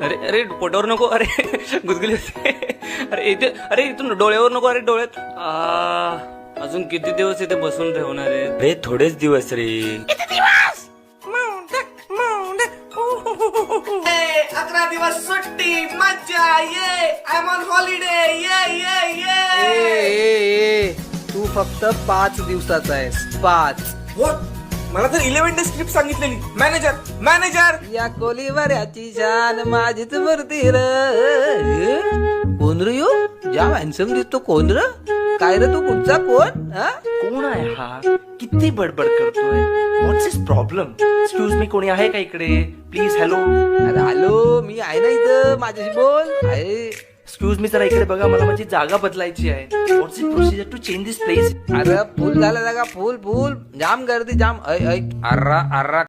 अरे अरे पोटावर नको, अरे गुदगुली होते. अरे इथे, अरे इथून डोळ्यावर नको, अरे डोळ्यात. अजून किती दिवस इथे बसून ठेवणार आहे रे? थोडेच दिवस रे. 11 दिवस सुट्टी, मज्जा, ये आय एम ऑन हॉलिडे, ये. तू फक्त 5 दिवसाचा आहेस, 5. मला तर 11 डेज ट्रिप सांगितलेली. मॅनेजर या कोलीवाऱ्याची शान माझीच वरती र. कोण रे यो? जाम हॅन्सम दिसतो. कोण र? काय रे तू? कुठचा कोण? कोण आहे हा? किती बडबड करतोय? व्हॉट्स इज प्रॉब्लेम? एक्सक्यूज मी, कोणी आहे का इकडे? प्लीज. हॅलो. अरे हॅलो, मी आहे ना इथं, माझ्याशी बोल. आहे. एक्सक्यूज मी, जरा इकडे बघा, मला माझी जागा बदलायची आहे. What's is procedure to change this place? अरे फुल झाला जागा, फुल जाम गर्दी, जाम. अर्रा